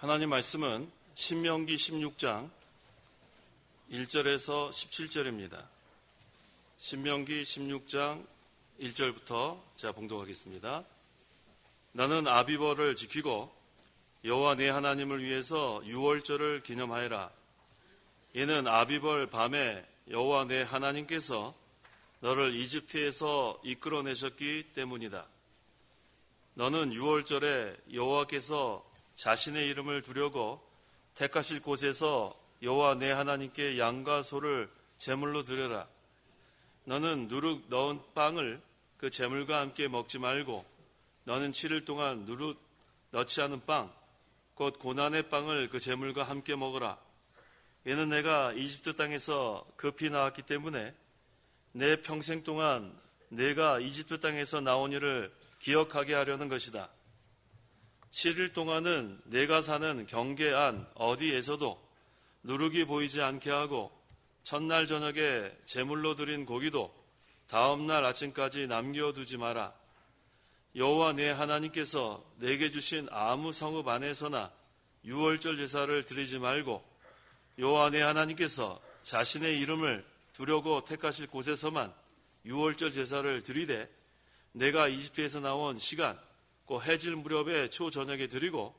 하나님 말씀은 신명기 16장 1절에서 17절입니다. 신명기 16장 1절부터 제가 봉독하겠습니다. 나는 아비벌을 지키고 여호와 내 하나님을 위해서 유월절을 기념하여라. 이는 아비벌 밤에 여호와 내 하나님께서 너를 이집트에서 이끌어내셨기 때문이다. 너는 유월절에 여호와께서 자신의 이름을 두려고 택하실 곳에서 여호와 내 하나님께 양과 소를 제물로 드려라. 너는 누룩 넣은 빵을 그 제물과 함께 먹지 말고 너는 7일 동안 누룩 넣지 않은 빵, 곧 고난의 빵을 그 제물과 함께 먹어라. 이는 내가 이집트 땅에서 급히 나왔기 때문에 내 평생 동안 내가 이집트 땅에서 나온 일을 기억하게 하려는 것이다. 7일 동안은 내가 사는 경계 안 어디에서도 누룩이 보이지 않게 하고 첫날 저녁에 제물로 드린 고기도 다음날 아침까지 남겨두지 마라. 여호와 내 하나님께서 내게 주신 아무 성읍 안에서나 유월절 제사를 드리지 말고 여호와 내 하나님께서 자신의 이름을 두려고 택하실 곳에서만 유월절 제사를 드리되 내가 이집트에서 나온 시간 곧 해질 무렵에 초저녁에 드리고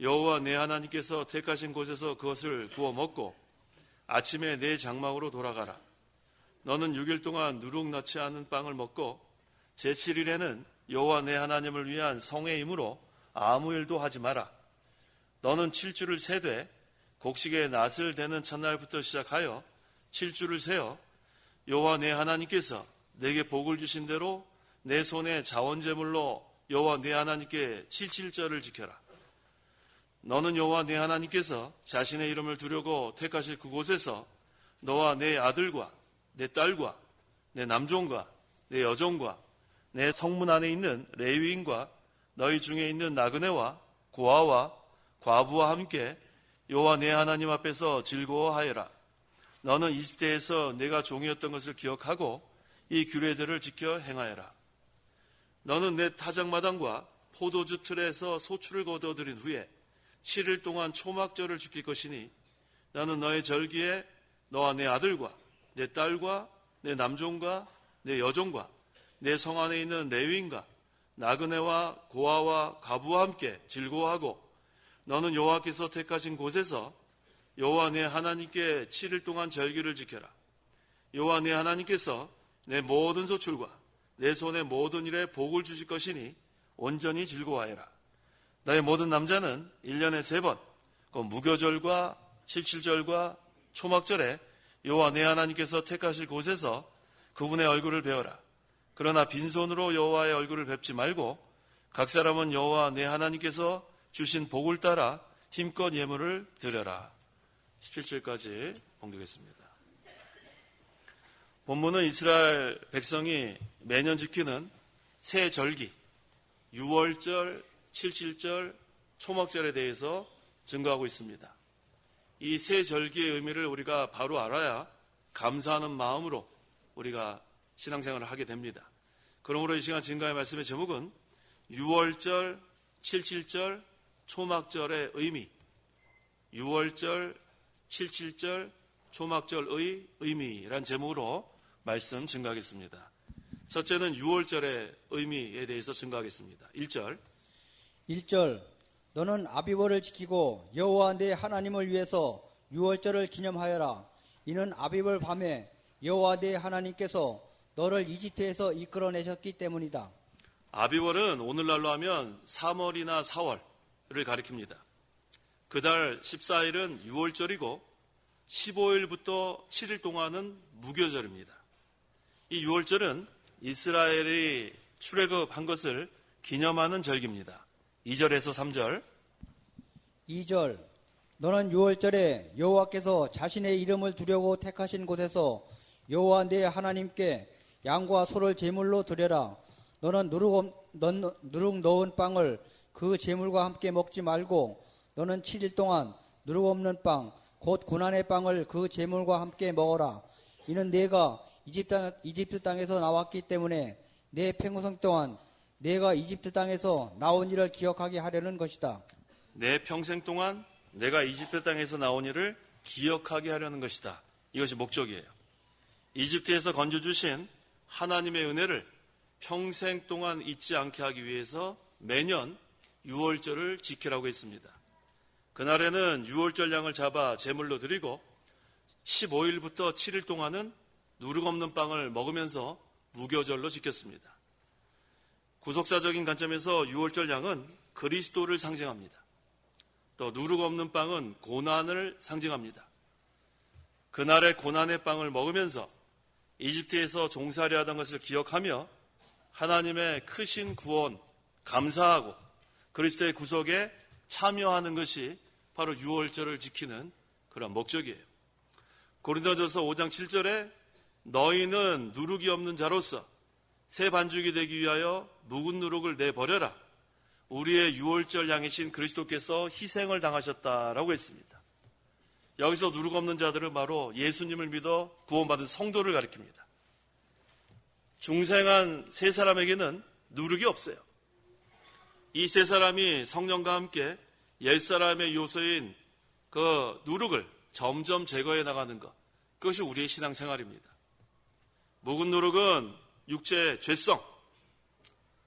여호와 내 하나님께서 택하신 곳에서 그것을 구워 먹고 아침에 내 장막으로 돌아가라. 너는 6일 동안 누룩 넣지 않은 빵을 먹고 제7일에는 여호와 내 하나님을 위한 성회이므로 아무 일도 하지 마라. 너는 7주를 세되 곡식의 낫을 대는 첫날부터 시작하여 7주를 세어 여호와 내 하나님께서 내게 복을 주신 대로 내 손에 자원제물로 여호와 내 하나님께 7.7절을 지켜라. 너는 여호와 내 하나님께서 자신의 이름을 두려고 택하실 그곳에서 너와 내 아들과 내 딸과 내 남종과 내 여종과 내 성문 안에 있는 레위인과 너희 중에 있는 나그네와 고아와 과부와 함께 여호와 내 하나님 앞에서 즐거워하여라. 너는 이집트에서 내가 종이었던 것을 기억하고 이 규례들을 지켜 행하여라. 너는 내 타작마당과 포도주 틀에서 소출을 거둬들인 후에 7일 동안 초막절을 지킬 것이니 나는 너의 절기에 너와 내 아들과 내 딸과 내 남종과 내 여종과 내 성 안에 있는 레위인과 나그네와 고아와 과부와 함께 즐거워하고 너는 여호와께서 택하신 곳에서 여호와 내 하나님께 7일 동안 절기를 지켜라. 여호와 내 하나님께서 내 모든 소출과 내 손의 모든 일에 복을 주실 것이니 온전히 즐거워하여라. 너의 모든 남자는 1년에 3번 그 무교절과 7.7절과 초막절에 여호와 내 하나님께서 택하실 곳에서 그분의 얼굴을 배워라. 그러나 빈손으로 여호와의 얼굴을 뵙지 말고 각 사람은 여호와 내 하나님께서 주신 복을 따라 힘껏 예물을 드려라. 17절까지 봉독했습니다. 본문은 이스라엘 백성이 매년 지키는 새 절기, 유월절, 7.7절, 초막절에 대해서 증거하고 있습니다. 이 새 절기의 의미를 우리가 바로 알아야 감사하는 마음으로 우리가 신앙생활을 하게 됩니다. 그러므로 이 시간 증거의 말씀의 제목은 유월절, 7.7절, 초막절의 의미, 유월절, 7.7절, 초막절의 의미란 제목으로 말씀 증거하겠습니다. 첫째는 유월절의 의미에 대해서 증거하겠습니다. 1절 너는 아비벌을 지키고 여호와 내 하나님을 위해서 유월절을 기념하여라. 이는 아비벌 밤에 여호와 내 하나님께서 너를 이집트에서 이끌어내셨기 때문이다. 아비월은 오늘날로 하면 3월이나 4월을 가리킵니다. 그달 14일은 유월절이고 15일부터 7일 동안은 무교절입니다. 이 유월절은 이스라엘이 출애굽한 것을 기념하는 절기입니다. 2절에서 3절 2절 너는 유월절에 여호와께서 자신의 이름을 두려고 택하신 곳에서 여호와 내 하나님께 양과 소를 제물로 드려라. 너는 누룩 넣은 빵을 그 제물과 함께 먹지 말고 너는 7일 동안 누룩 없는 빵 곧 고난의 빵을 그 제물과 함께 먹어라. 이는 내가 이집트 땅에서 나왔기 때문에 내 평생 동안 내가 이집트 땅에서 나온 일을 기억하게 하려는 것이다. 내 평생 동안 내가 이집트 땅에서 나온 일을 기억하게 하려는 것이다. 이것이 목적이에요. 이집트에서 건져주신 하나님의 은혜를 평생 동안 잊지 않게 하기 위해서 매년 유월절을 지키라고 했습니다. 그날에는 유월절 양을 잡아 제물로 드리고 15일부터 7일 동안은 누룩 없는 빵을 먹으면서 무교절로 지켰습니다. 구속사적인 관점에서 유월절 양은 그리스도를 상징합니다. 또 누룩 없는 빵은 고난을 상징합니다. 그날의 고난의 빵을 먹으면서 이집트에서 종살이 하던 것을 기억하며 하나님의 크신 구원 감사하고 그리스도의 구속에 참여하는 것이 바로 유월절을 지키는 그런 목적이에요. 고린도전서 5장 7절에 너희는 누룩이 없는 자로서 새 반죽이 되기 위하여 묵은 누룩을 내버려라. 우리의 유월절 양이신 그리스도께서 희생을 당하셨다라고 했습니다. 여기서 누룩 없는 자들은 바로 예수님을 믿어 구원받은 성도를 가리킵니다. 중생한 세 사람에게는 누룩이 없어요. 이 세 사람이 성령과 함께 옛사람의 요소인 그 누룩을 점점 제거해 나가는 것, 그것이 우리의 신앙생활입니다. 묵은 누룩은 육체의 죄성,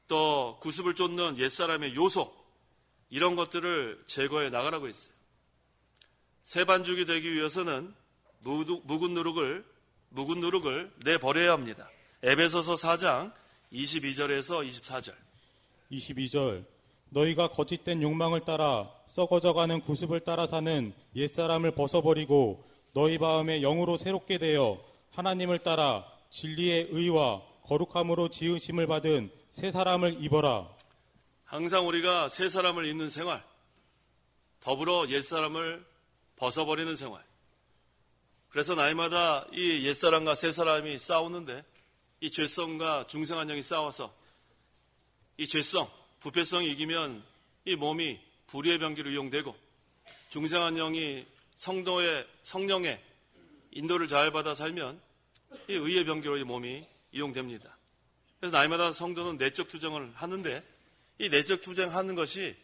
또 구습을 쫓는 옛사람의 요소, 이런 것들을 제거해 나가라고 했어요. 새 반죽이 되기 위해서는 묵은 누룩을 내버려야 합니다. 에베소서 4장 22절에서 24절. 22절 너희가 거짓된 욕망을 따라 썩어져가는 구습을 따라 사는 옛사람을 벗어버리고 너희 마음에 영으로 새롭게 되어 하나님을 따라 진리의 의와 거룩함으로 지으심을 받은 새 사람을 입어라. 항상 우리가 새 사람을 입는 생활, 더불어 옛사람을 벗어버리는 생활. 그래서 날마다 이 옛사람과 새 사람이 싸우는데 이 죄성과 중생한 영이 싸워서 이 죄성, 부패성이 이기면 이 몸이 불의의 병기로 이용되고 중생한 영이 성령의 인도를 잘 받아 살면 이 의의 병기로 이 몸이 이용됩니다. 그래서 날마다 성도는 내적 투쟁을 하는데 이 내적 투쟁하는 것이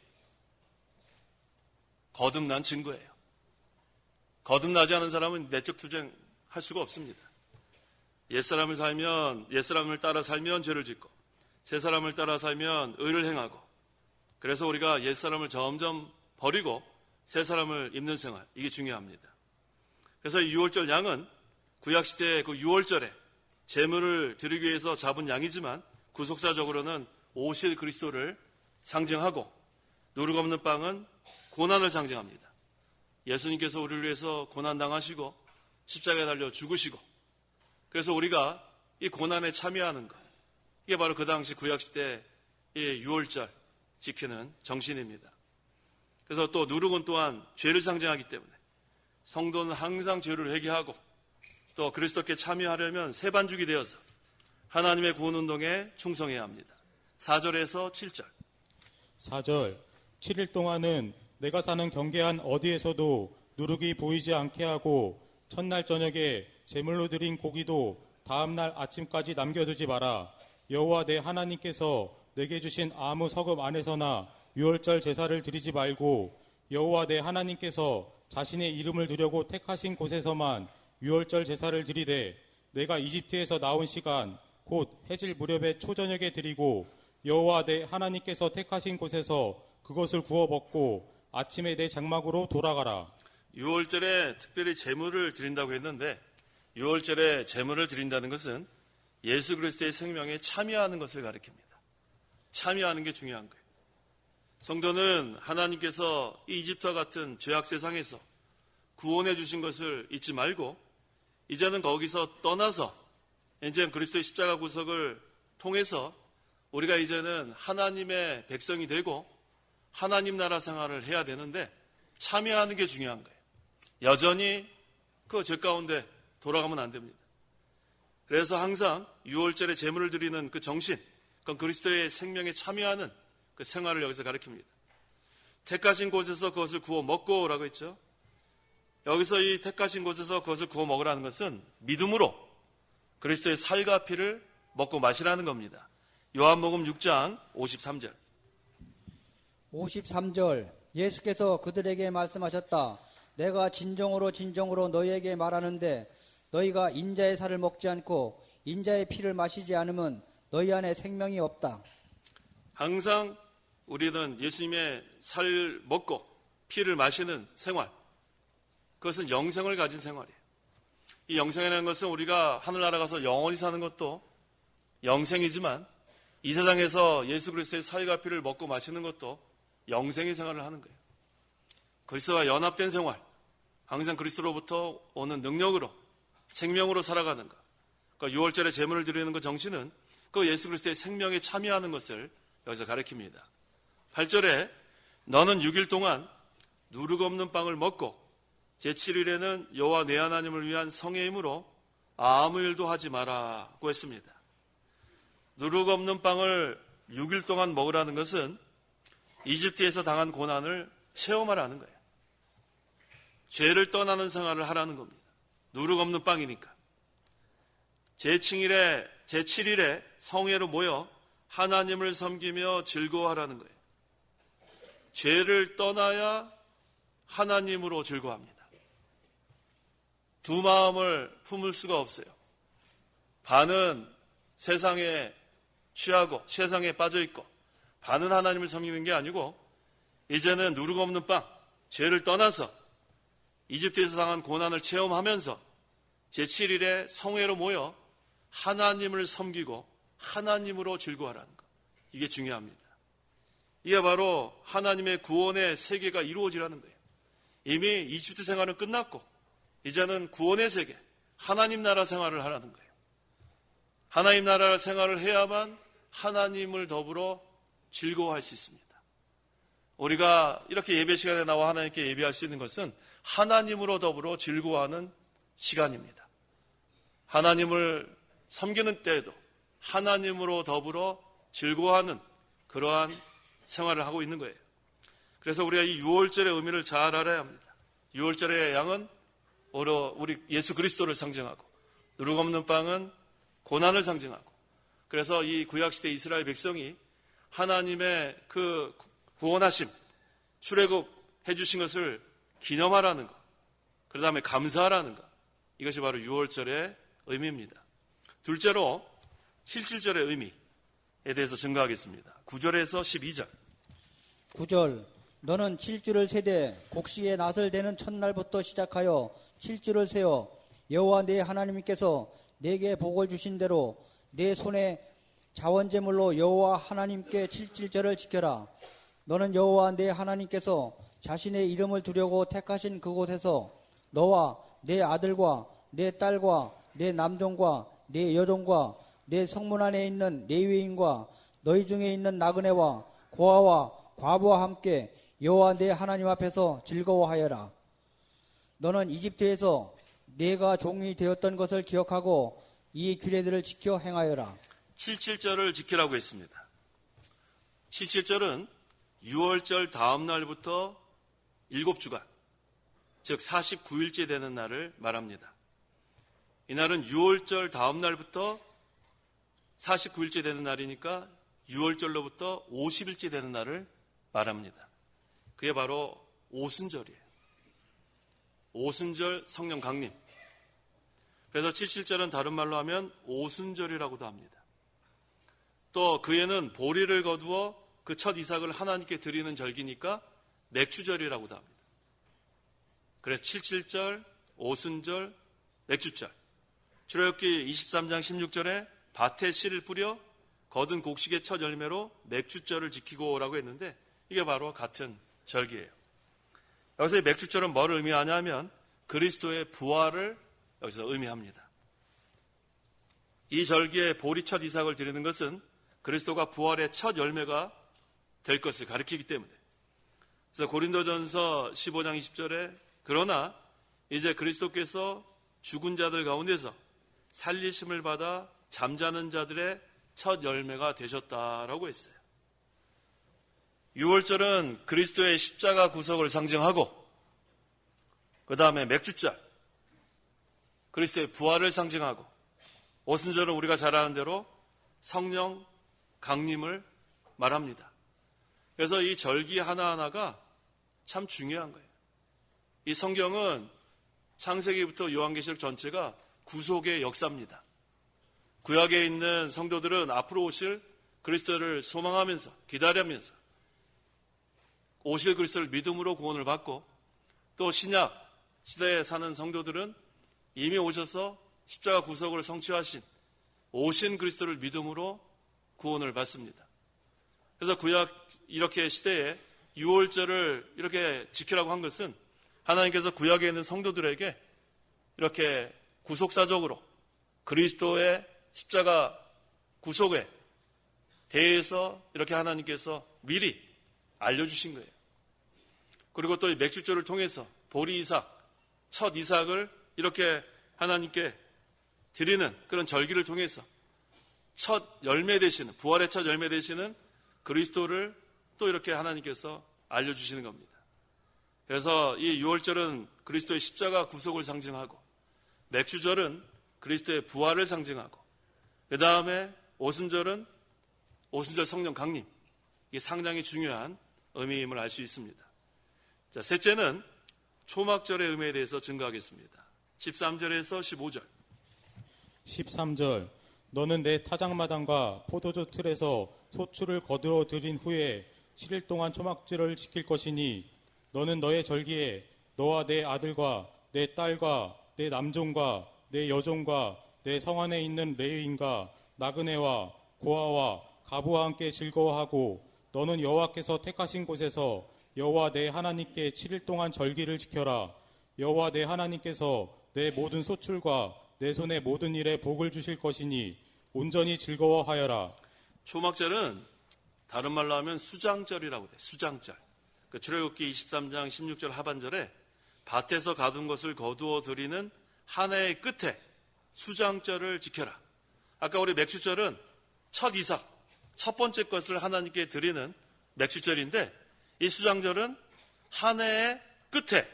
거듭난 증거예요. 거듭나지 않은 사람은 내적 투쟁할 수가 없습니다. 옛사람을 따라 살면 죄를 짓고 새 사람을 따라 살면 의를 행하고, 그래서 우리가 옛사람을 점점 버리고 새 사람을 입는 생활, 이게 중요합니다. 그래서 이 유월절 양은 구약시대의 그 유월절에 제물을 드리기 위해서 잡은 양이지만 구속사적으로는 오실 그리스도를 상징하고, 누룩 없는 빵은 고난을 상징합니다. 예수님께서 우리를 위해서 고난당하시고 십자가에 달려 죽으시고, 그래서 우리가 이 고난에 참여하는 것, 이게 바로 그 당시 구약시대 이 유월절 지키는 정신입니다. 그래서 또 누룩은 또한 죄를 상징하기 때문에 성도는 항상 죄를 회개하고 또 그리스도께 참여하려면 새 반죽이 되어서 하나님의 구원 운동에 충성해야 합니다. 4절에서 7절. 4절 7일 동안은 내가 사는 경계한 어디에서도 누룩이 보이지 않게 하고 첫날 저녁에 제물로 드린 고기도 다음날 아침까지 남겨두지 마라. 여호와 내 하나님께서 내게 주신 아무 서금 안에서나 유월절 제사를 드리지 말고 여호와 내 하나님께서 자신의 이름을 두려고 택하신 곳에서만 유월절 제사를 드리되 내가 이집트에서 나온 시간 곧 해질 무렵에 초저녁에 드리고 여호와 내 하나님께서 택하신 곳에서 그것을 구워 먹고 아침에 내 장막으로 돌아가라. 유월절에 특별히 제물을 드린다고 했는데 유월절에 제물을 드린다는 것은 예수 그리스도의 생명에 참여하는 것을 가리킵니다. 참여하는 게 중요한 거예요. 성도는 하나님께서 이 이집트와 같은 죄악 세상에서 구원해 주신 것을 잊지 말고 이제는 거기서 떠나서 이제 그리스도의 십자가 구속을 통해서 우리가 이제는 하나님의 백성이 되고 하나님 나라 생활을 해야 되는데 참여하는 게 중요한 거예요. 여전히 그 죄 가운데 돌아가면 안 됩니다. 그래서 항상 유월절에 제물을 드리는 그 정신, 그건 그리스도의 생명에 참여하는 그 생활을 여기서 가르칩니다. 택하신 곳에서 그것을 구워 먹고라고 했죠. 여기서 이 택하신 곳에서 그것을 구워 먹으라는 것은 믿음으로 그리스도의 살과 피를 먹고 마시라는 겁니다. 요한복음 6장 53절. 53절 예수께서 그들에게 말씀하셨다. 내가 진정으로 너희에게 말하는데 너희가 인자의 살을 먹지 않고 인자의 피를 마시지 않으면 너희 안에 생명이 없다. 항상 우리는 예수님의 살 먹고 피를 마시는 생활, 그것은 영생을 가진 생활이에요. 이 영생이라는 것은 우리가 하늘나라 가서 영원히 사는 것도 영생이지만 이 세상에서 예수 그리스도의 살과 피를 먹고 마시는 것도 영생의 생활을 하는 거예요. 그리스도와 연합된 생활, 항상 그리스도로부터 오는 능력으로 생명으로 살아가는 것. 그러니까 6월절에 제물을 드리는 그 정신은 그 예수 그리스도의 생명에 참여하는 것을 여기서 가리킵니다. 8절에 너는 6일 동안 누룩 없는 빵을 먹고 제7일에는 여호와 내 하나님을 위한 성회임으로 아무 일도 하지 마라고 했습니다. 누룩 없는 빵을 6일 동안 먹으라는 것은 이집트에서 당한 고난을 체험하라는 거예요. 죄를 떠나는 생활을 하라는 겁니다. 누룩 없는 빵이니까. 제7일에 성회로 모여 하나님을 섬기며 즐거워하라는 거예요. 죄를 떠나야 하나님으로 즐거워합니다. 두 마음을 품을 수가 없어요. 반은 세상에 취하고 세상에 빠져있고 반은 하나님을 섬기는 게 아니고 이제는 누룩 없는 빵, 죄를 떠나서 이집트에서 당한 고난을 체험하면서 제7일에 성회로 모여 하나님을 섬기고 하나님으로 즐거워하라는 것. 이게 중요합니다. 이게 바로 하나님의 구원의 세계가 이루어지라는 거예요. 이미 이집트 생활은 끝났고 이제는 구원의 세계, 하나님 나라 생활을 하라는 거예요. 하나님 나라 생활을 해야만 하나님을 더불어 즐거워할 수 있습니다. 우리가 이렇게 예배 시간에 나와 하나님께 예배할 수 있는 것은 하나님으로 더불어 즐거워하는 시간입니다. 하나님을 섬기는 때에도 하나님으로 더불어 즐거워하는 그러한 생활을 하고 있는 거예요. 그래서 우리가 이 6월절의 의미를 잘 알아야 합니다. 6월절의 양은 우리 예수 그리스도를 상징하고 누룩 없는 빵은 고난을 상징하고 그래서 이 구약시대 이스라엘 백성이 하나님의 그 구원하심, 출애굽해 주신 것을 기념하라는 것, 그 다음에 감사하라는 것, 이것이 바로 6월절의 의미입니다. 둘째로 7절의 의미에 대해서 증거하겠습니다. 9절에서 12절. 9절 너는 7주를 세되 곡식의 낫을 대는 첫날부터 시작하여 7주를 세어 여호와 내 하나님께서 내게 복을 주신 대로 내 손에 자원제물로 여호와 하나님께 7절을 지켜라. 너는 여호와 내 하나님께서 자신의 이름을 두려고 택하신 그곳에서 너와 내 아들과 내 딸과 내 남종과 내 여종과 내 성문 안에 있는 레위인과 너희 중에 있는 나그네와 고아와 과부와 함께 여호와 내 하나님 앞에서 즐거워하여라. 너는 이집트에서 내가 종이 되었던 것을 기억하고 이 규례들을 지켜 행하여라. 7절을 지키라고 했습니다. 7절은 6월절 다음 날부터 7주간, 즉 49일째 되는 날을 말합니다. 이날은 6월절 다음 날부터 49일째 되는 날이니까 6월절로부터 50일째 되는 날을 말합니다. 그게 바로 오순절이에요. 오순절 성령 강림. 그래서 7절은 다른 말로 하면 오순절이라고도 합니다. 또 그에는 보리를 거두어 그 첫 이삭을 하나님께 드리는 절기니까 맥주절이라고도 합니다. 그래서 7절, 오순절, 맥주절. 출애굽기 23장 16절에 밭에 씨를 뿌려 거둔 곡식의 첫 열매로 맥주절을 지키고라고 했는데 이게 바로 같은 절기예요. 여기서 이 맥주절은 뭐를 의미하냐면 그리스도의 부활을 여기서 의미합니다. 이 절기에 보리 첫 이삭을 드리는 것은 그리스도가 부활의 첫 열매가 될 것을 가리키기 때문에. 그래서 고린도전서 15장 20절에 그러나 이제 그리스도께서 죽은 자들 가운데서 살리심을 받아 잠자는 자들의 첫 열매가 되셨다라고 했어요. 6월절은 그리스도의 십자가 구속을 상징하고 그 다음에 맥주절, 그리스도의 부활을 상징하고 오순절은 우리가 잘 아는 대로 성령 강림을 말합니다. 그래서 이 절기 하나하나가 참 중요한 거예요. 이 성경은 창세기부터 요한계시록 전체가 구속의 역사입니다. 구약에 있는 성도들은 앞으로 오실 그리스도를 소망하면서 기다리면서 오실 그리스도를 믿음으로 구원을 받고, 또 신약 시대에 사는 성도들은 이미 오셔서 십자가 구속을 성취하신 오신 그리스도를 믿음으로 구원을 받습니다. 그래서 구약 이렇게 시대에 유월절을 이렇게 지키라고 한 것은 하나님께서 구약에 있는 성도들에게 이렇게 구속사적으로 그리스도의 십자가 구속에 대해서 이렇게 하나님께서 미리 알려주신 거예요. 그리고 또 이 맥주절을 통해서 보리 이삭, 첫 이삭을 이렇게 하나님께 드리는 그런 절기를 통해서 첫 열매 되시는, 부활의 첫 열매 되시는 그리스도를 또 이렇게 하나님께서 알려주시는 겁니다. 그래서 이 유월절은 그리스도의 십자가 구속을 상징하고, 맥주절은 그리스도의 부활을 상징하고, 그 다음에 오순절은 오순절 성령 강림, 이게 상당히 중요한 의미임을 알 수 있습니다. 자, 셋째는 초막절의 의미에 대해서 증거하겠습니다. 13절에서 15절. 13절 너는 내 타작마당과 포도주 틀에서 소출을 거두어 들인 후에 7일 동안 초막절을 지킬 것이니 너는 너의 절기에 너와 내 아들과 내 딸과 내 남종과 내 여종과 내 성안에 있는 레위인과 나그네와 고아와 가부와 함께 즐거워하고, 너는 여호와께서 택하신 곳에서 여호와 내 하나님께 7일 동안 절기를 지켜라. 여호와 내 하나님께서 내 모든 소출과 내 손의 모든 일에 복을 주실 것이니 온전히 즐거워하여라. 초막절은 다른 말로 하면 수장절이라고 돼. 수장절. 그 출애굽기 23장 16절 하반절에 밭에서 가둔 것을 거두어 드리는 한 해의 끝에 수장절을 지켜라. 아까 우리 맥주절은 첫 이삭, 첫 번째 것을 하나님께 드리는 맥주절인데, 이 수장절은 한 해의 끝에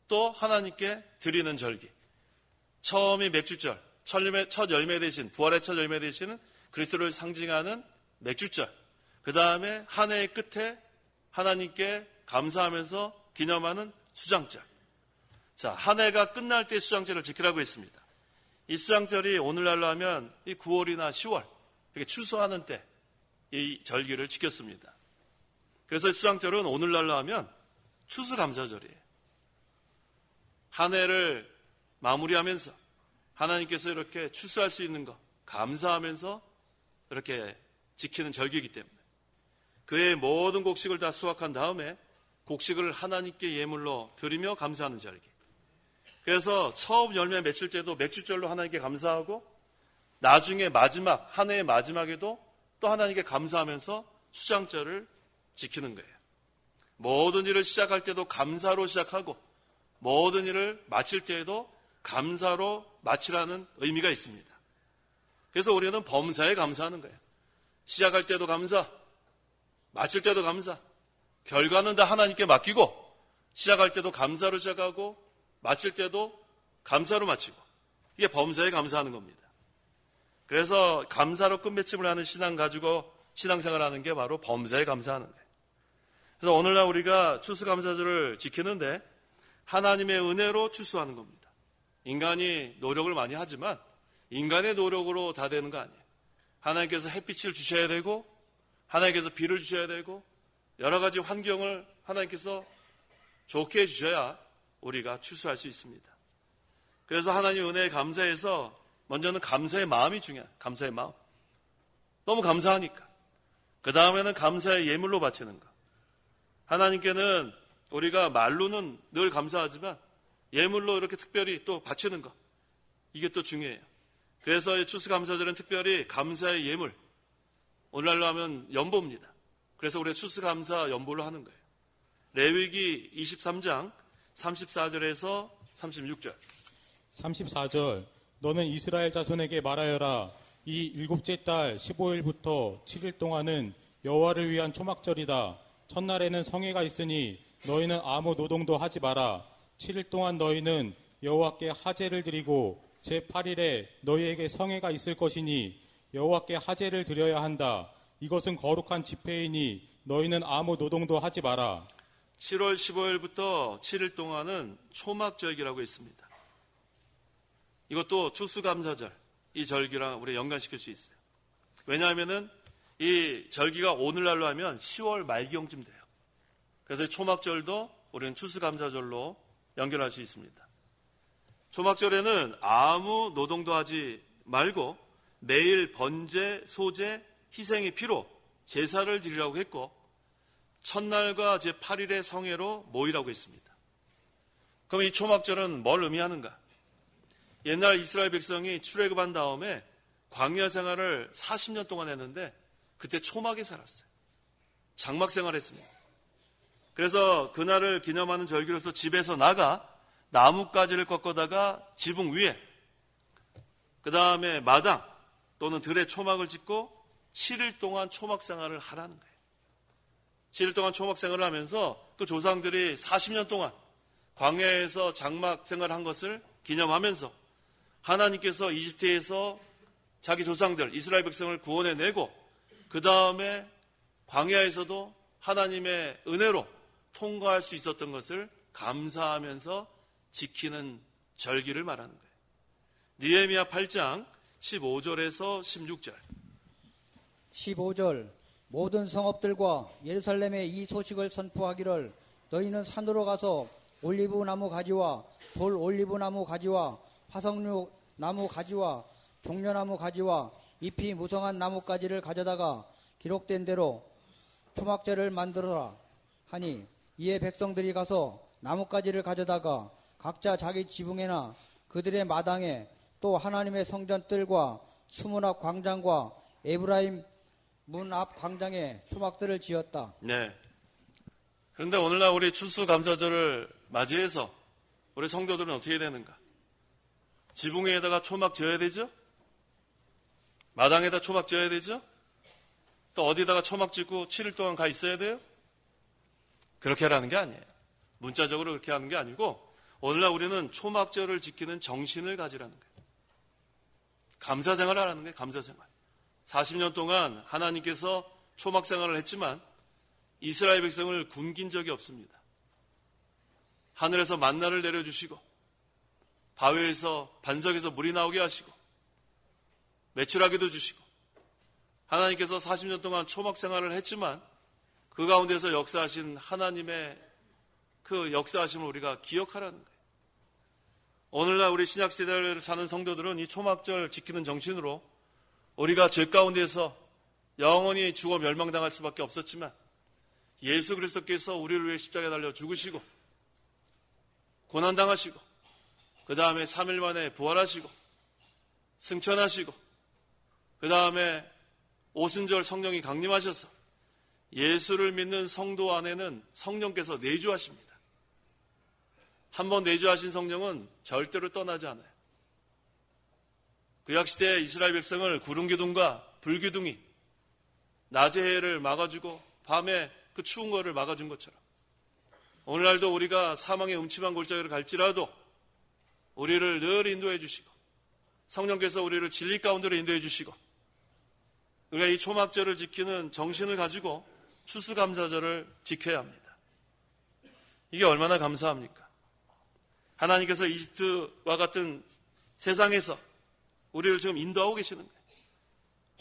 또 하나님께 드리는 절기. 처음이 맥주절, 첫 열매 되신, 부활의 첫 열매 되시는 그리스도를 상징하는 맥주절. 그 다음에 한 해의 끝에 하나님께 감사하면서 기념하는 수장절. 자, 한 해가 끝날 때 수장절을 지키라고 했습니다. 이 수장절이 오늘날로 하면 이 9월이나 10월, 이렇게 추수하는 때 이 절기를 지켰습니다. 그래서 수장절은 오늘날로 하면 추수감사절이에요. 한 해를 마무리하면서 하나님께서 이렇게 추수할 수 있는 것 감사하면서 이렇게 지키는 절기이기 때문에 그의 모든 곡식을 다 수확한 다음에 곡식을 하나님께 예물로 드리며 감사하는 절기. 그래서 처음 열매 맺힐 때도 맥주절로 하나님께 감사하고, 나중에 마지막, 한 해의 마지막에도 또 하나님께 감사하면서 수장절을 지키는 거예요. 모든 일을 시작할 때도 감사로 시작하고, 모든 일을 마칠 때에도 감사로 마치라는 의미가 있습니다. 그래서 우리는 범사에 감사하는 거예요. 시작할 때도 감사, 마칠 때도 감사, 결과는 다 하나님께 맡기고, 시작할 때도 감사로 시작하고, 마칠 때도 감사로 마치고, 이게 범사에 감사하는 겁니다. 그래서 감사로 끝맺음을 하는 신앙 가지고 신앙생활하는 게 바로 범사에 감사하는 거예요. 그래서 오늘날 우리가 추수감사절을 지키는데 하나님의 은혜로 추수하는 겁니다. 인간이 노력을 많이 하지만 인간의 노력으로 다 되는 거 아니에요. 하나님께서 햇빛을 주셔야 되고, 하나님께서 비를 주셔야 되고, 여러 가지 환경을 하나님께서 좋게 해주셔야 우리가 추수할 수 있습니다. 그래서 하나님 은혜에 감사해서 먼저는 감사의 마음이 중요해요. 감사의 마음. 너무 감사하니까. 그 다음에는 감사의 예물로 바치는 것. 하나님께는 우리가 말로는 늘 감사하지만 예물로 이렇게 특별히 또 바치는 것. 이게 또 중요해요. 그래서 이 추수감사절은 특별히 감사의 예물. 오늘날로 하면 연보입니다. 그래서 우리가 추수감사 연보를 하는 거예요. 레위기 23장 34절에서 36절. 34절 너는 이스라엘 자손에게 말하여라. 이 일곱째 달 15일부터 7일 동안은 여호와를 위한 초막절이다. 첫날에는 성회가 있으니 너희는 아무 노동도 하지 마라. 7일 동안 너희는 여호와께 하제를 드리고 제8일에 너희에게 성회가 있을 것이니 여호와께 하제를 드려야 한다. 이것은 거룩한 집회이니 너희는 아무 노동도 하지 마라. 7월 15일부터 7일 동안은 초막절기라고 있습니다. 이것도 추수감사절, 이 절기랑 우리 연관시킬 수 있어요. 왜냐하면은 이 절기가 오늘날로 하면 10월 말경쯤 돼요. 그래서 초막절도 우리는 추수감사절로 연결할 수 있습니다. 초막절에는 아무 노동도 하지 말고 매일 번제, 소제, 희생의 피로 제사를 드리라고 했고 첫날과 제8일의 성회로 모이라고 했습니다. 그럼 이 초막절은 뭘 의미하는가? 옛날 이스라엘 백성이 출애굽한 다음에 광야 생활을 40년 동안 했는데 그때 초막에 살았어요. 장막 생활했습니다. 그래서 그날을 기념하는 절기로서 집에서 나가 나뭇가지를 꺾어다가 지붕 위에 그 다음에 마당 또는 들에 초막을 짓고 7일 동안 초막 생활을 하라는 거예요. 7일 동안 초막 생활을 하면서 그 조상들이 40년 동안 광야에서 장막 생활을 한 것을 기념하면서 하나님께서 이집트에서 자기 조상들 이스라엘 백성을 구원해내고 그 다음에 광야에서도 하나님의 은혜로 통과할 수 있었던 것을 감사하면서 지키는 절기를 말하는 거예요. 느헤미야 8장 15절에서 16절. 15절 모든 성읍들과 예루살렘에 이 소식을 선포하기를 너희는 산으로 가서 올리브 나무 가지와 돌 올리브 나무 가지와 화석류 나무 가지와 종려나무 가지와 잎이 무성한 나뭇가지를 가져다가 기록된 대로 초막절을 만들어라 하니 이에 백성들이 가서 나뭇가지를 가져다가 각자 자기 지붕에나 그들의 마당에 또 하나님의 성전 뜰과 수문 앞 광장과 에브라임 문 앞 광장에 초막들을 지었다. 네. 그런데 오늘날 우리 추수감사절을 맞이해서 우리 성도들은 어떻게 되는가? 지붕에다가 초막 지어야 되죠? 마당에다 초막 지어야 되죠? 또 어디다가 초막 짓고 7일 동안 가 있어야 돼요? 그렇게 하라는 게 아니에요. 문자적으로 그렇게 하는 게 아니고 오늘날 우리는 초막절을 지키는 정신을 가지라는 거예요. 감사생활을 하라는 거예요. 감사생활. 40년 동안 하나님께서 초막생활을 했지만 이스라엘 백성을 굶긴 적이 없습니다. 하늘에서 만나를 내려주시고 바위에서 반석에서 물이 나오게 하시고 매출하기도 주시고 하나님께서 40년 동안 초막생활을 했지만 그 가운데서 역사하신 하나님의 그 역사하심을 우리가 기억하라는 거예요. 오늘날 우리 신약시대를 사는 성도들은 이 초막절 지키는 정신으로 우리가 죄 가운데서 영원히 죽어 멸망당할 수밖에 없었지만 예수 그리스도께서 우리를 위해 십자가에 달려 죽으시고 고난당하시고 그 다음에 3일 만에 부활하시고 승천하시고 그 다음에 오순절 성령이 강림하셔서 예수를 믿는 성도 안에는 성령께서 내주하십니다. 한번 내주하신 성령은 절대로 떠나지 않아요. 구약시대 이스라엘 백성을 구름기둥과 불기둥이 낮의 해를 막아주고 밤에 그 추운 거를 막아준 것처럼 오늘날도 우리가 사망의 음침한 골짜기를 갈지라도 우리를 늘 인도해 주시고 성령께서 우리를 진리 가운데로 인도해 주시고 우리가 이 초막절을 지키는 정신을 가지고 추수감사절을 지켜야 합니다. 이게 얼마나 감사합니까? 하나님께서 이집트와 같은 세상에서 우리를 지금 인도하고 계시는 거예요.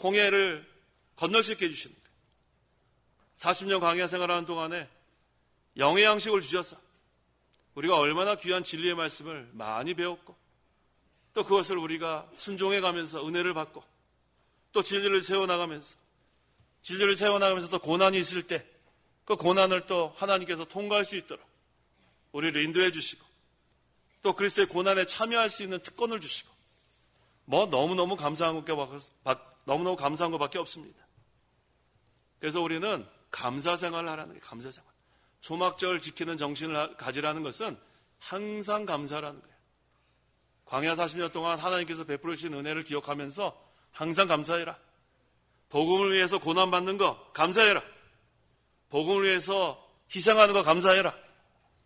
홍해를 건널 수 있게 해주시는 거예요. 40년 광야 생활하는 동안에 영의 양식을 주셔서 우리가 얼마나 귀한 진리의 말씀을 많이 배웠고 또 그것을 우리가 순종해 가면서 은혜를 받고 또 진리를 세워나가면서 또 고난이 있을 때 그 고난을 또 하나님께서 통과할 수 있도록 우리를 인도해 주시고 또 그리스도의 고난에 참여할 수 있는 특권을 주시고 너무너무 감사한 것밖에 없습니다. 그래서 우리는 감사생활을 하라는 거예요. 감사생활. 초막절 지키는 정신을 가지라는 것은 항상 감사라는 거예요. 광야 40년 동안 하나님께서 베풀어 주신 은혜를 기억하면서 항상 감사해라. 복음을 위해서 고난받는 거 감사해라. 복음을 위해서 희생하는 거 감사해라.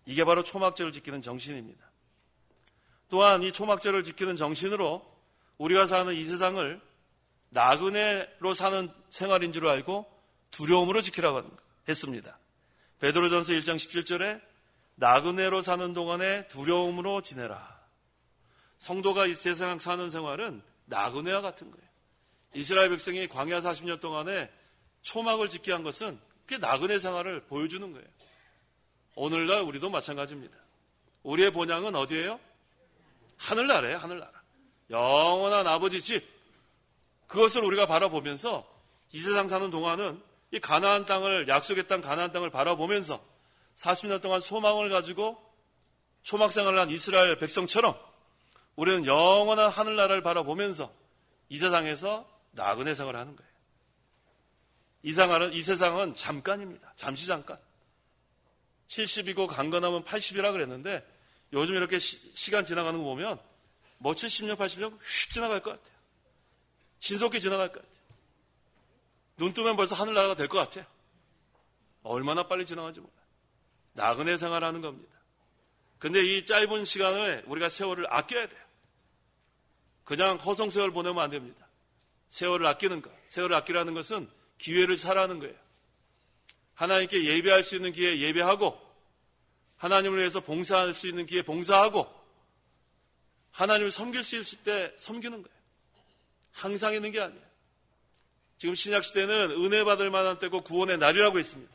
이게 바로 초막절을 지키는 정신입니다. 또한 이 초막절을 지키는 정신으로 우리가 사는 이 세상을 나그네로 사는 생활인 줄 알고 두려움으로 지키라고 했습니다. 베드로전서 1장 17절에 나그네로 사는 동안에 두려움으로 지내라. 성도가 이 세상 사는 생활은 나그네와 같은 거예요. 이스라엘 백성이 광야 40년 동안에 초막을 짓게 한 것은 그게 나그네 생활을 보여주는 거예요. 오늘날 우리도 마찬가지입니다. 우리의 본향은 어디예요? 하늘나라예요. 하늘나라. 영원한 아버지 집. 그것을 우리가 바라보면서 이 세상 사는 동안은 이 가나안 땅을, 약속의 땅 가나안 땅을 바라보면서 40년 동안 소망을 가지고 초막 생활을 한 이스라엘 백성처럼 우리는 영원한 하늘나라를 바라보면서 이 세상에서 나그네 생활을 하는 거예요. 이 세상은 잠깐입니다. 잠시 잠깐. 70이고 강건하면 80이라 그랬는데 요즘 이렇게 시간 지나가는 거 보면 뭐 70년, 80년 휙 지나갈 것 같아요. 신속히 지나갈 것 같아요. 눈 뜨면 벌써 하늘나라가 될 것 같아요. 얼마나 빨리 지나가는지 몰라요. 나그네 생활하는 겁니다. 근데 이 짧은 시간을 우리가 세월을 아껴야 돼요. 그냥 허송세월 보내면 안 됩니다. 세월을 아끼는 것. 세월을 아끼라는 것은 기회를 사라는 거예요. 하나님께 예배할 수 있는 기회에 예배하고 하나님을 위해서 봉사할 수 있는 기회에 봉사하고 하나님을 섬길 수 있을 때 섬기는 거예요. 항상 있는 게 아니에요. 지금 신약시대는 은혜 받을 만한 때고 구원의 날이라고 했습니다.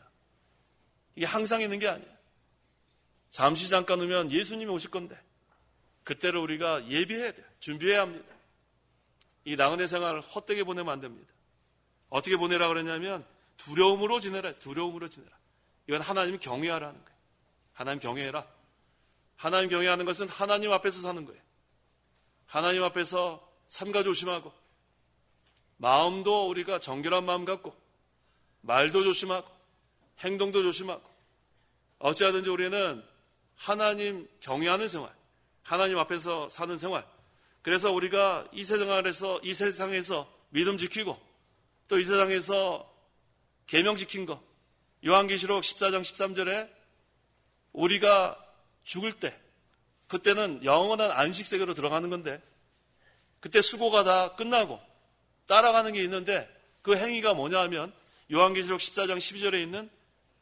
이게 항상 있는 게 아니에요. 잠시 잠깐 오면 예수님이 오실 건데 그때를 우리가 예비해야 돼요. 준비해야 합니다. 이 나그네 생활을 헛되게 보내면 안 됩니다. 어떻게 보내라 그랬냐면 두려움으로 지내라. 두려움으로 지내라. 이건 하나님 경외하라는 거예요. 하나님 경외해라. 하나님 경외하는 것은 하나님 앞에서 사는 거예요. 하나님 앞에서 삼가 조심하고 마음도 우리가 정결한 마음 갖고 말도 조심하고 행동도 조심하고 어찌하든지 우리는 하나님 경외하는 생활, 하나님 앞에서 사는 생활. 그래서 우리가 이 세상에서 믿음 지키고 또 이 세상에서 계명 지킨 거. 요한계시록 14장 13절에 우리가 죽을 때 그때는 영원한 안식세계로 들어가는 건데 그때 수고가 다 끝나고 따라가는 게 있는데 그 행위가 뭐냐 하면 요한계시록 14장 12절에 있는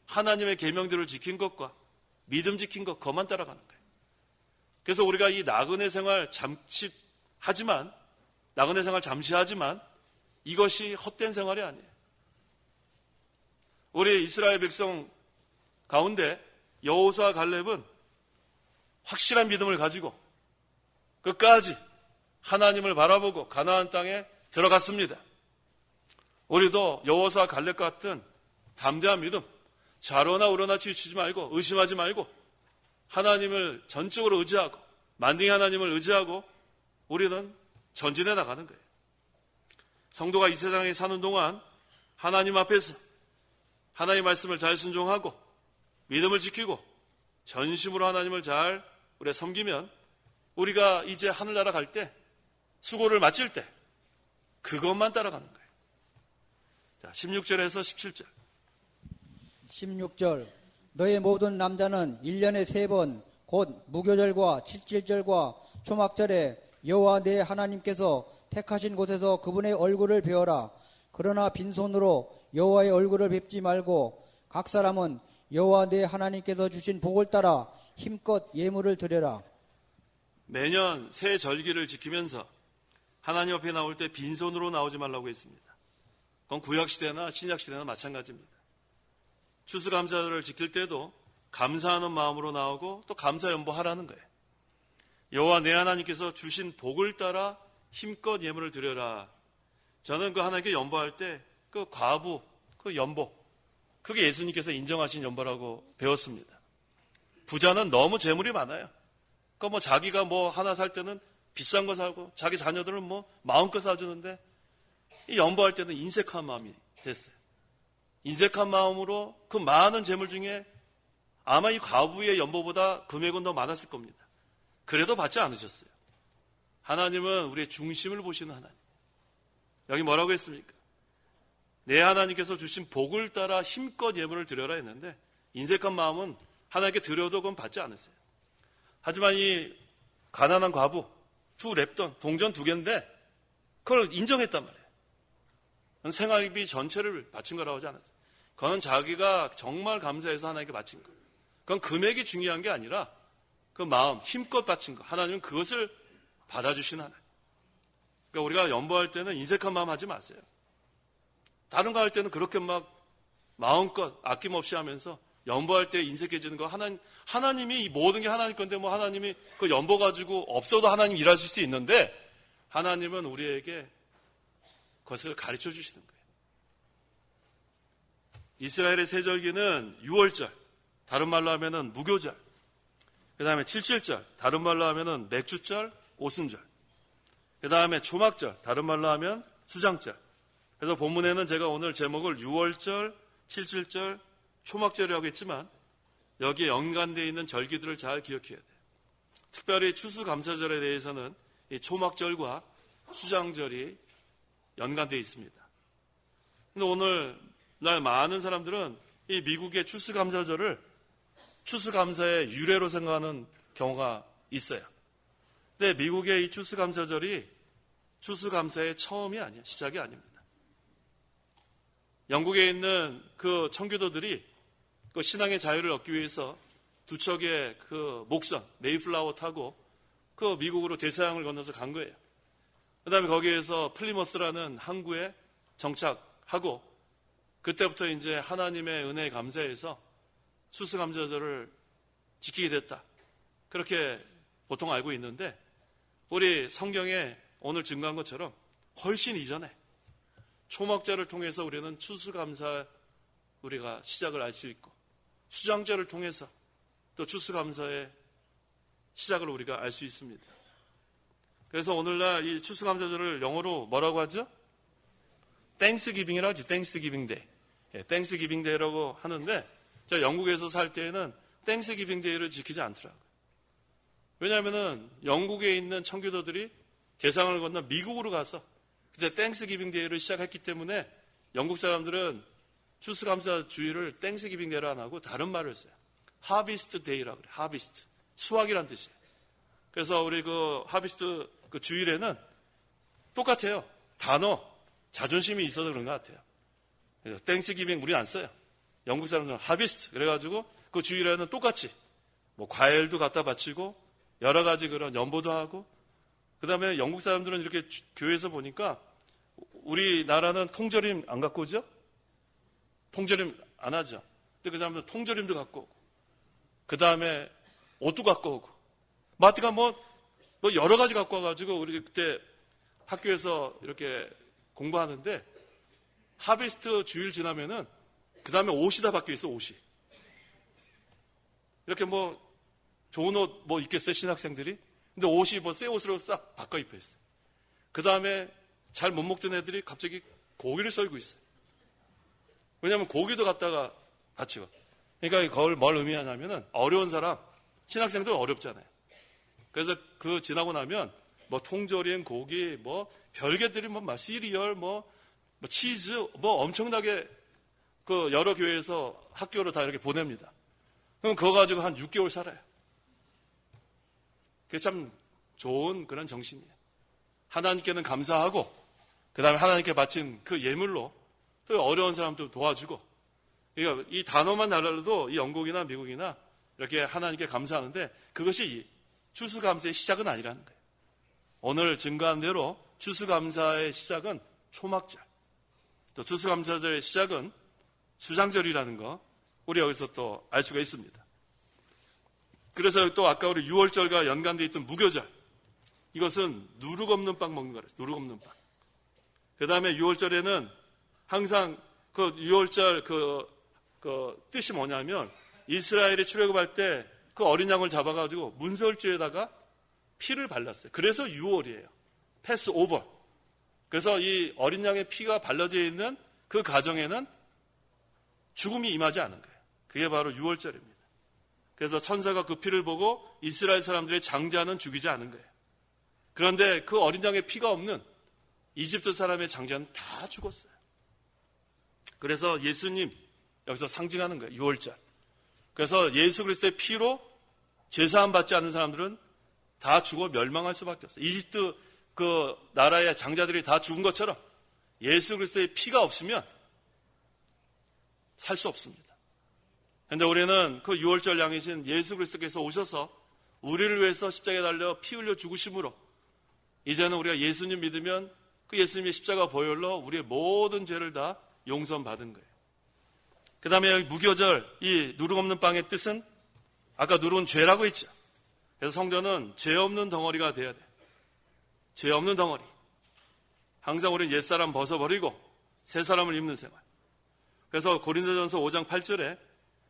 하나님의 계명들을 지킨 것과 믿음 지킨 것 그것만 따라가는 거예요. 그래서 우리가 이 나그네 생활 잠시 하지만 이것이 헛된 생활이 아니에요. 우리 이스라엘 백성 가운데 여호수아 갈렙은 확실한 믿음을 가지고 끝까지 하나님을 바라보고 가나안 땅에 들어갔습니다. 우리도 여호수아 갈렙 같은 담대한 믿음, 좌로나 우로나 치우치지 말고 의심하지 말고 하나님을 전적으로 의지하고 만능의 하나님을 의지하고 우리는 전진해 나가는 거예요. 성도가 이 세상에 사는 동안 하나님 앞에서 하나님의 말씀을 잘 순종하고 믿음을 지키고 전심으로 하나님을 잘 우리가 섬기면 우리가 이제 하늘나라 갈 때 수고를 마칠 때 그것만 따라가는 거예요. 자, 16절에서 17절. 16절 너의 모든 남자는 1년에 3번 곧 무교절과 칠칠절과 초막절에 여호와 내 하나님께서 택하신 곳에서 그분의 얼굴을 배워라. 그러나 빈손으로 여호와의 얼굴을 뵙지 말고 각 사람은 여호와 내 하나님께서 주신 복을 따라 힘껏 예물을 드려라. 매년 새 절기를 지키면서 하나님 앞에 나올 때 빈손으로 나오지 말라고 했습니다. 그건 구약시대나 신약시대나 마찬가지입니다. 추수감사절을 지킬 때도 감사하는 마음으로 나오고 또 감사연보하라는 거예요. 여호와 내 하나님께서 주신 복을 따라 힘껏 예물을 드려라. 저는 그 하나님께 연보할 때 그 과부, 그 연보, 그게 예수님께서 인정하신 연보라고 배웠습니다. 부자는 너무 재물이 많아요. 그러니까 뭐 자기가 뭐 하나 살 때는 비싼 거 사고 자기 자녀들은 뭐 마음껏 사주는데 이 연보할 때는 인색한 마음이 됐어요. 인색한 마음으로 그 많은 재물 중에 아마 이 과부의 연보보다 금액은 더 많았을 겁니다. 그래도 받지 않으셨어요. 하나님은 우리의 중심을 보시는 하나님. 여기 뭐라고 했습니까? 내 하나님께서 주신 복을 따라 힘껏 예물을 드려라 했는데 인색한 마음은 하나님께 드려도 그건 받지 않으세요. 하지만 이 가난한 과부 두 랩돈 동전 2개인데 그걸 인정했단 말이에요. 생활비 전체를 바친 거라고 하지 않았어요. 그건 자기가 정말 감사해서 하나님께 바친 거. 그건 금액이 중요한 게 아니라 그 마음, 힘껏 바친 거. 하나님은 그것을 받아주시는 하나님. 그러니까 우리가 연보할 때는 인색한 마음 하지 마세요. 다른 거 할 때는 그렇게 막 마음껏 아낌없이 하면서 연보할 때 인색해지는 거 하나님이 이 모든 게 하나님 건데 뭐 하나님이 그 연보 가지고 없어도 하나님 일하실 수 있는데 하나님은 우리에게 그것을 가르쳐 주시는 거예요. 이스라엘의 세절기는 6월절, 다른 말로 하면은 무교절, 그 다음에 77절, 다른 말로 하면은 맥주절, 오순절, 그 다음에 초막절, 다른 말로 하면 수장절. 그래서 본문에는 제가 오늘 제목을 6월절, 77절, 초막절이라고 했지만 여기에 연관되어 있는 절기들을 잘 기억해야 돼요. 특별히 추수감사절에 대해서는 이 초막절과 수장절이 연관되어 있습니다. 근데 오늘날 많은 사람들은 이 미국의 추수감사절을 추수감사의 유래로 생각하는 경우가 있어요. 근데 미국의 이 추수감사절이 추수감사의 처음이 아니에요. 시작이 아닙니다. 영국에 있는 그 청교도들이 그 신앙의 자유를 얻기 위해서 두 척의 그 목선, 메이플라워 타고 그 미국으로 대서양을 건너서 간 거예요. 그 다음에 거기에서 플리머스라는 항구에 정착하고 그때부터 이제 하나님의 은혜에 감사해서 추수감사절을 지키게 됐다. 그렇게 보통 알고 있는데 우리 성경에 오늘 증거한 것처럼 훨씬 이전에 초막절을 통해서 우리는 추수감사 우리가 시작을 알 수 있고 수장절을 통해서 또 추수감사의 시작을 우리가 알 수 있습니다. 그래서 오늘날 이 추수감사절을 영어로 뭐라고 하죠? 땡스기빙이라고 하죠. 땡스기빙 데이. 땡스기빙 데이라고 하는데 제가 영국에서 살 때에는 땡스기빙 데이를 지키지 않더라고요. 왜냐하면은 영국에 있는 청교도들이 대상을 건너 미국으로 가서 그때 땡스기빙 데이를 시작했기 때문에 영국 사람들은 추수감사 주일을 땡스기빙 데이로 안 하고 다른 말을 써요. 하비스트 데이라고 그래요. 하비스트. 수확이란 뜻이에요. 그래서 우리 그 하비스트 그 주일에는 똑같아요. 단어, 자존심이 있어서 그런 것 같아요. 땡스기빙 우리 안 써요. 영국 사람들은 하비스트. 그래가지고 그 주일에는 똑같이 뭐 과일도 갖다 바치고 여러 가지 그런 연보도 하고 그 다음에 영국 사람들은 이렇게 교회에서 보니까 우리나라는 통조림 안 갖고 오죠? 통조림 안 하죠. 근데 그 사람들은 통조림도 갖고 오고 그 다음에 옷도 갖고 오고 마트가 뭐 여러 가지 갖고 와가지고 우리 그때 학교에서 이렇게 공부하는데 하비스트 주일 지나면은 그 다음에 옷이 다 바뀌어 있어. 옷이 이렇게 뭐 좋은 옷 뭐 입겠어요 신학생들이. 근데 옷이 뭐 새 옷으로 싹 바꿔 입혀 있어요. 그 다음에 잘 못 먹던 애들이 갑자기 고기를 썰고 있어요. 왜냐하면 고기도 갖다가 바치고. 그러니까 그걸 뭘 의미하냐면은 어려운 사람, 신학생들 어렵잖아요. 그래서 그 지나고 나면 뭐 통조림, 고기, 뭐 별개들이 뭐 시리얼, 뭐 치즈, 뭐 엄청나게 그 여러 교회에서 학교로 다 이렇게 보냅니다. 그럼 그거 가지고 한 6개월 살아요. 그게 참 좋은 그런 정신이에요. 하나님께는 감사하고 그 다음에 하나님께 바친 그 예물로 또 어려운 사람들 도와주고 그러니까 이 단어만 달라도 이 영국이나 미국이나 이렇게 하나님께 감사하는데 그것이 추수감사의 시작은 아니라는 거예요. 오늘 증거한 대로 추수감사의 시작은 초막절 또 추수감사절의 시작은 수장절이라는 거 우리 여기서 또 알 수가 있습니다. 그래서 또 아까 우리 6월절과 연관되어 있던 무교절 이것은 누룩 없는 빵 먹는 거래요. 누룩 없는 빵. 그 다음에 6월절에는 항상 그 6월절 그 뜻이 뭐냐면 이스라엘이 출애굽할 때 그 어린 양을 잡아가지고 문설주에다가 피를 발랐어요. 그래서 6월이에요. 패스 오버. 그래서 이 어린 양의 피가 발라져 있는 그 가정에는 죽음이 임하지 않은 거예요. 그게 바로 6월절입니다. 그래서 천사가 그 피를 보고 이스라엘 사람들의 장자는 죽이지 않은 거예요. 그런데 그 어린 양의 피가 없는 이집트 사람의 장자는 다 죽었어요. 그래서 예수님 여기서 상징하는 거예요. 6월절. 그래서 예수 그리스도의 피로 죄사함 받지 않는 사람들은 다 죽어 멸망할 수밖에 없어요. 이집트 그 나라의 장자들이 다 죽은 것처럼 예수 그리스도의 피가 없으면 살 수 없습니다. 그런데 우리는 그 유월절 양이신 예수 그리스도께서 오셔서 우리를 위해서 십자가에 달려 피 흘려 죽으심으로 이제는 우리가 예수님 믿으면 그 예수님의 십자가 보혈로 우리의 모든 죄를 다 용서받은 거예요. 그 다음에 무교절, 이 누룩 없는 빵의 뜻은 아까 누룩은 죄라고 했죠. 그래서 성전은 죄 없는 덩어리가 돼야 돼요. 죄 없는 덩어리. 항상 우리는 옛사람 벗어버리고 새 사람을 입는 생활. 그래서 고린도전서 5장 8절에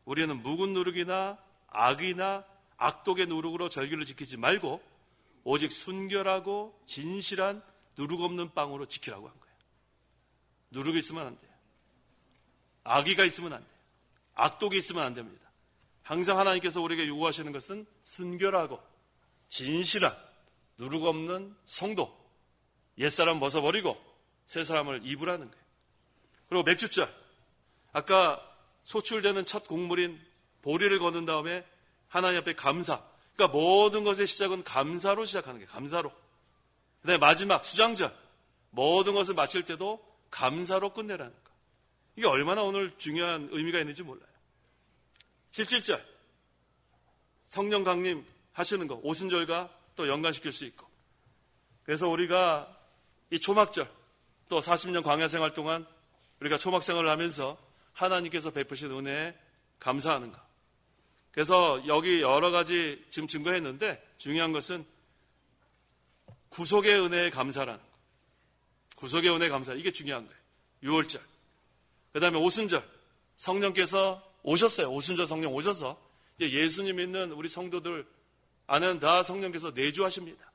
우리는 묵은 누룩이나 악이나 악독의 누룩으로 절기를 지키지 말고 오직 순결하고 진실한 누룩 없는 빵으로 지키라고 한 거예요. 누룩이 있으면 안 돼요. 악의가 있으면 안 돼요. 악독이 있으면 안 됩니다. 항상 하나님께서 우리에게 요구하시는 것은 순결하고 진실한 누룩 없는 성도, 옛사람 벗어버리고 새 사람을 입으라는 거예요. 그리고 맥주절, 아까 소출되는 첫 곡물인 보리를 거둔 다음에 하나님 앞에 감사, 그러니까 모든 것의 시작은 감사로 시작하는 거예요. 감사로. 그 다음에 마지막 수장절, 모든 것을 마칠 때도 감사로 끝내라는 거. 이게 얼마나 오늘 중요한 의미가 있는지 몰라요. 77절, 성령 강림 하시는 거, 오순절과 또 연관시킬 수 있고. 그래서 우리가 이 초막절, 또 40년 광야 생활 동안 우리가 초막 생활을 하면서 하나님께서 베푸신 은혜에 감사하는 거. 그래서 여기 여러 가지 지금 증거했는데 중요한 것은 구속의 은혜에 감사라는 거. 구속의 은혜에 감사, 이게 중요한 거예요. 6월절. 그 다음에 오순절, 성령께서 오셨어요. 오순절 성령 오셔서 이제 예수님 믿는 우리 성도들 안에는 다 성령께서 내주하십니다.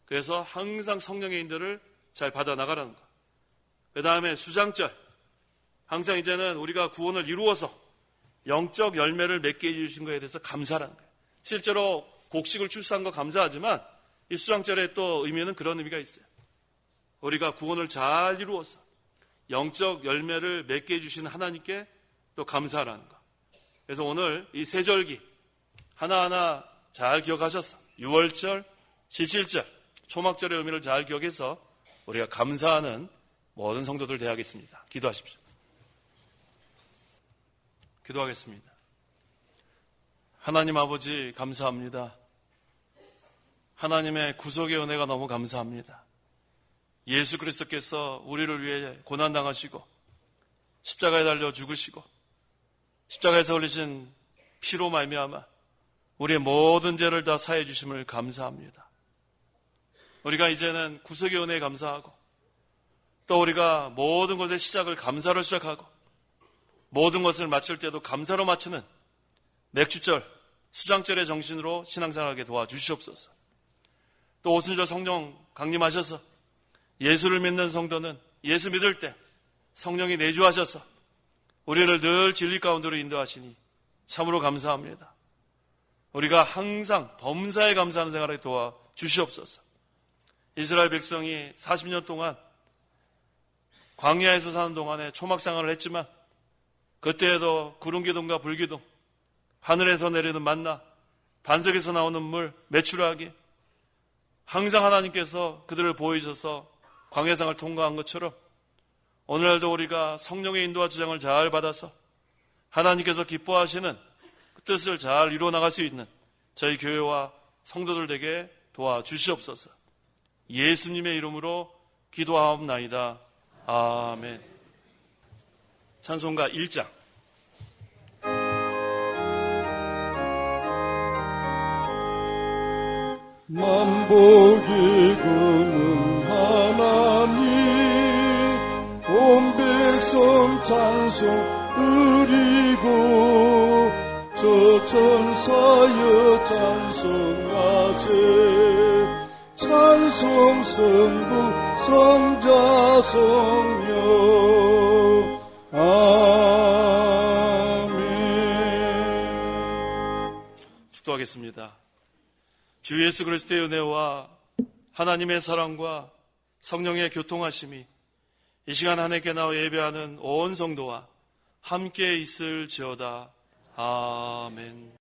그래서 항상 성령의 인도를 잘 받아 나가라는 거. 그 다음에 수장절, 항상 이제는 우리가 구원을 이루어서 영적 열매를 맺게 해주신 것에 대해서 감사라는 거예요. 실제로 곡식을 출산한 거 감사하지만 이 수장절의 또 의미는 그런 의미가 있어요. 우리가 구원을 잘 이루어서 영적 열매를 맺게 해주시는 하나님께 또 감사하라는 거. 그래서 오늘 이 세절기 하나하나 잘 기억하셔서 6월절, 77절, 초막절의 의미를 잘 기억해서 우리가 감사하는 모든 성도들 되야겠습니다. 기도하십시오. 기도하겠습니다. 하나님 아버지 감사합니다. 하나님의 구속의 은혜가 너무 감사합니다. 예수 그리스도께서 우리를 위해 고난당하시고 십자가에 달려 죽으시고 십자가에서 흘리신 피로 말미암아 우리의 모든 죄를 다 사해 주심을 감사합니다. 우리가 이제는 구속의 은혜에 감사하고 또 우리가 모든 것의 시작을 감사로 시작하고 모든 것을 마칠 때도 감사로 마치는 맥주절, 수장절의 정신으로 신앙생활하게 도와주시옵소서. 또 오순절 성령 강림하셔서 예수를 믿는 성도는 예수 믿을 때 성령이 내주하셔서 우리를 늘 진리 가운데로 인도하시니 참으로 감사합니다. 우리가 항상 범사에 감사하는 생활에 도와주시옵소서. 이스라엘 백성이 40년 동안 광야에서 사는 동안에 초막생활을 했지만 그때에도 구름기둥과 불기둥, 하늘에서 내리는 만나, 반석에서 나오는 물, 메추라기, 항상 하나님께서 그들을 보이셔서 광야생활을 통과한 것처럼 오늘날도 우리가 성령의 인도와 주장을 잘 받아서 하나님께서 기뻐하시는 그 뜻을 잘 이루어 나갈 수 있는 저희 교회와 성도들 되게 도와주시옵소서. 예수님의 이름으로 기도하옵나이다. 아멘. 찬송가 1장. 만복이 그는 하나님 온 백성 찬송 드리고 저 천사여 찬송하세 찬송 성부 성자 성령 아멘. 축도하겠습니다. 주 예수 그리스도의 은혜와 하나님의 사랑과 성령의 교통하심이 이 시간 하나님께 나와 예배하는 온 성도와 함께 있을지어다. 아멘.